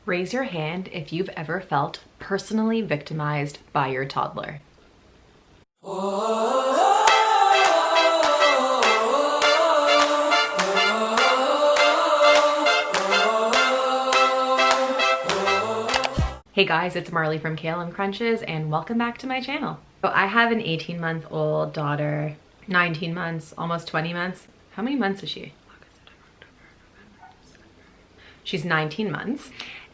Raise your hand if you've ever felt personally victimized by your toddler. Hey guys, it's Marley from Kale and Krunches, and welcome back to my channel. So I have an 18-month-old daughter, 19 months, almost 20 months. How many months is she? She's 19 months,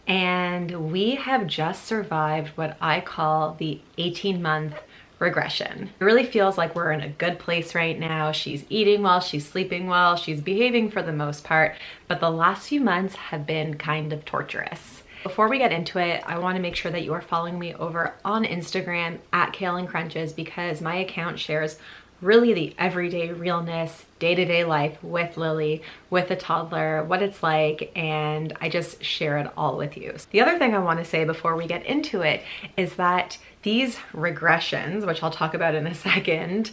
and we have just survived what I call the 18-month regression. It really feels like we're in a good place right now. She's eating well, she's sleeping well, she's behaving for the most part, but the last few months have been kind of torturous. Before we get into it, I want to make sure that you are following me over on Instagram at Kale and Krunches, because my account shares really the everyday realness, day-to-day life with Lily, with a toddler, what it's like, and I just share it all with you. The other thing I want to say before we get into it is that these regressions, which I'll talk about in a second,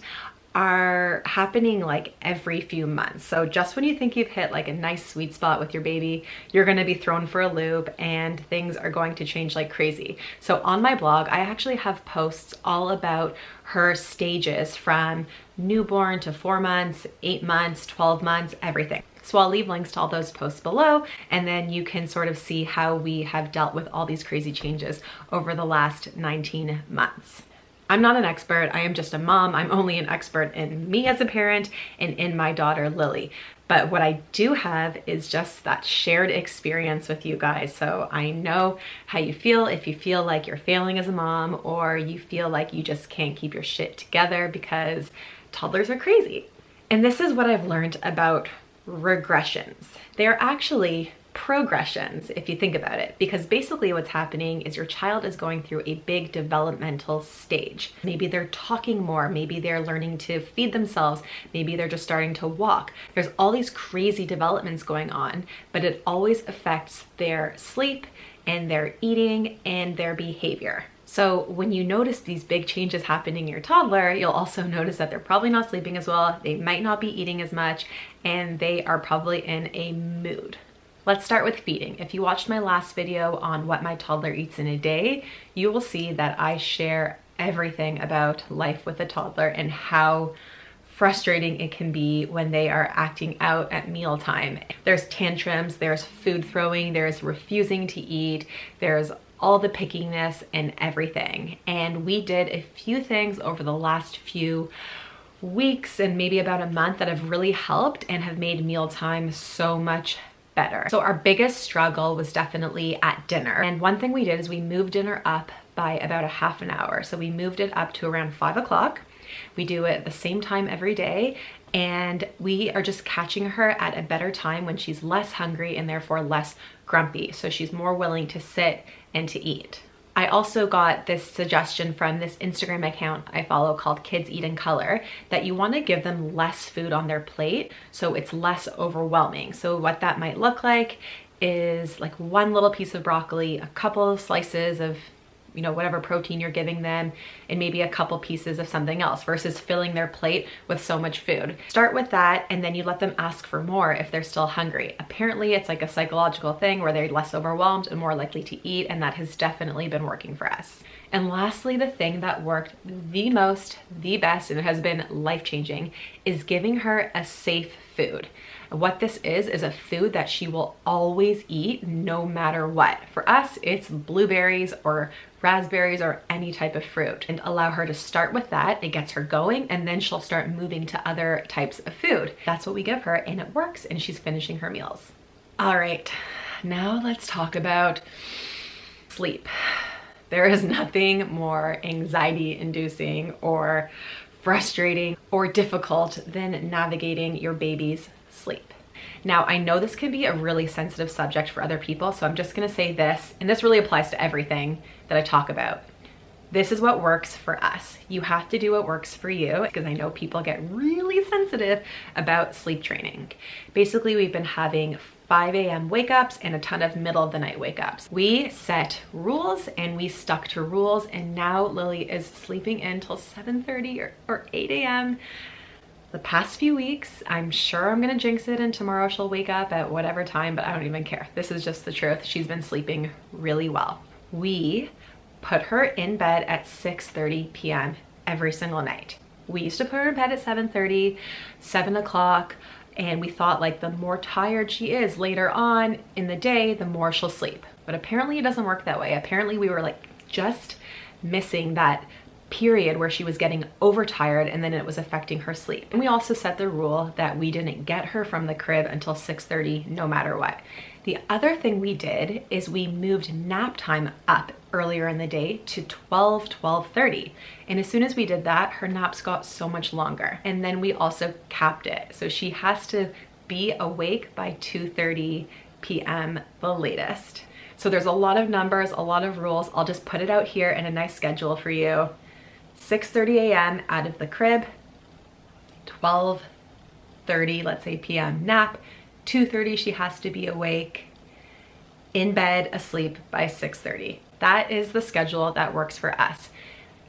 are happening like every few months. So just when you think you've hit like a nice sweet spot with your baby, you're gonna be thrown for a loop and things are going to change like crazy. So on my blog, I actually have posts all about her stages from newborn to 4 months, 8 months, 12 months, everything. So I'll leave links to all those posts below, and then you can sort of see how we have dealt with all these crazy changes over the last 19 months. I'm not an expert, I am just a mom. I'm only an expert in me as a parent and in my daughter, Lily. But what I do have is just that shared experience with you guys. So I know how you feel if you feel like you're failing as a mom, or you feel like you just can't keep your shit together because toddlers are crazy. And this is what I've learned about regressions. They're actually progressions if you think about it, because basically what's happening is your child is going through a big developmental stage. Maybe they're talking more, maybe they're learning to feed themselves, maybe they're just starting to walk. There's all these crazy developments going on, but it always affects their sleep and their eating and their behavior. So when you notice these big changes happening in your toddler, you'll also notice that they're probably not sleeping as well, they might not be eating as much, and they are probably in a mood. Let's start with feeding. If you watched my last video on what my toddler eats in a day, you will see that I share everything about life with a toddler and how frustrating it can be when they are acting out at mealtime. There's tantrums, there's food throwing, there's refusing to eat, there's all the pickiness and everything. And we did a few things over the last few weeks and maybe about a month that have really helped and have made mealtime so much better. So our biggest struggle was definitely at dinner. And one thing we did is we moved dinner up by about a half an hour. So we moved it up to around 5 o'clock. We do it at the same time every day. And we are just catching her at a better time when she's less hungry and therefore less grumpy. So she's more willing to sit and to eat. I also got this suggestion from this Instagram account I follow called Kids Eat in Color, that you want to give them less food on their plate so it's less overwhelming. So what that might look like is like one little piece of broccoli, a couple of slices of whatever protein you're giving them, and maybe a couple pieces of something else, versus filling their plate with so much food. Start with that, and then you let them ask for more if they're still hungry. Apparently it's like a psychological thing where they're less overwhelmed and more likely to eat, and that has definitely been working for us. And lastly, the thing that worked the most, the best, and it has been life-changing, is giving her a safe food. What this is a food that she will always eat no matter what. For us, it's blueberries or raspberries or any type of fruit, and allow her to start with that. It gets her going, and then she'll start moving to other types of food. That's what we give her, and it works, and she's finishing her meals. All right, now let's talk about sleep. There is nothing more anxiety-inducing or frustrating or difficult than navigating your baby's sleep. Now, I know this can be a really sensitive subject for other people, so I'm just gonna say this, and this really applies to everything that I talk about. This is what works for us. You have to do what works for you, because I know people get really sensitive about sleep training. Basically, we've been having 5 a.m. wake ups and a ton of middle of the night wake ups. We set rules and we stuck to rules, and now Lily is sleeping until 7:30 or 8 a.m. The past few weeks, I'm sure I'm gonna jinx it and tomorrow she'll wake up at whatever time, but I don't even care. This is just the truth. She's been sleeping really well. We put her in bed at 6:30 p.m. every single night. We used to put her in bed at 7:30, 7 o'clock, and we thought like the more tired she is later on in the day, the more she'll sleep. But apparently it doesn't work that way. Apparently we were like just missing that period where she was getting overtired and then it was affecting her sleep. And we also set the rule that we didn't get her from the crib until 6:30 no matter what. The other thing we did is we moved nap time up earlier in the day to 12:30. And as soon as we did that, her naps got so much longer. And then we also capped it. So she has to be awake by 2:30 p.m. the latest. So there's a lot of numbers, a lot of rules. I'll just put it out here in a nice schedule for you. 6:30 a.m. out of the crib, 12:30, let's say p.m. nap, 2:30 she has to be awake, in bed, asleep by 6:30. That is the schedule that works for us.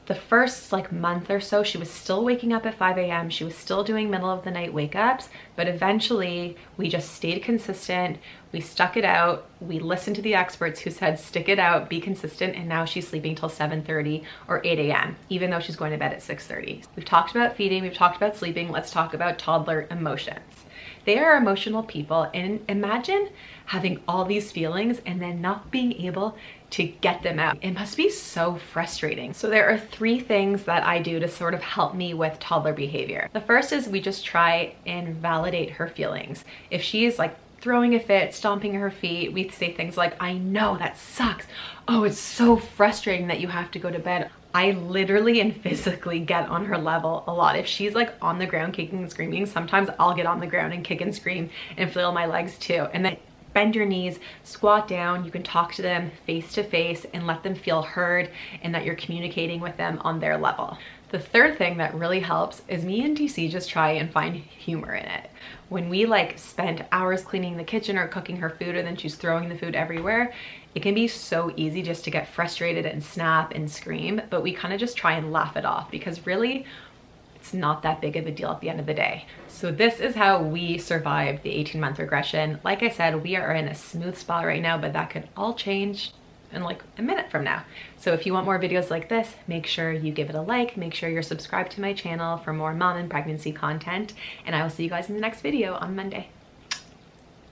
The first like month or so, she was still waking up at 5 a.m. She was still doing middle of the night wake ups, but eventually we just stayed consistent. We stuck it out. We listened to the experts who said, stick it out, be consistent. And now she's sleeping till 7:30 or 8 a.m., even though she's going to bed at 6:30. We've talked about feeding, we've talked about sleeping. Let's talk about toddler emotions. They are emotional people, and imagine having all these feelings and then not being able to get them out. It must be so frustrating. So there are 3 things that I do to sort of help me with toddler behavior. The first is we just try and validate her feelings. If she is like throwing a fit, stomping her feet, we say things like, I know that sucks. Oh, it's so frustrating that you have to go to bed. I literally and physically get on her level a lot. If she's like on the ground kicking and screaming, sometimes I'll get on the ground and kick and scream and flail my legs too. And then bend your knees, squat down. You can talk to them face to face and let them feel heard and that you're communicating with them on their level. The third thing that really helps is me and DC just try and find humor in it. When we like spend hours cleaning the kitchen or cooking her food and then she's throwing the food everywhere, it can be so easy just to get frustrated and snap and scream, but we kind of just try and laugh it off because really it's not that big of a deal at the end of the day. So this is how we survived the 18-month regression. Like I said, we are in a smooth spot right now, but that could all change in like a minute from now. So if you want more videos like this, make sure you give it a like, make sure you're subscribed to my channel for more mom and pregnancy content, and I will see you guys in the next video on Monday.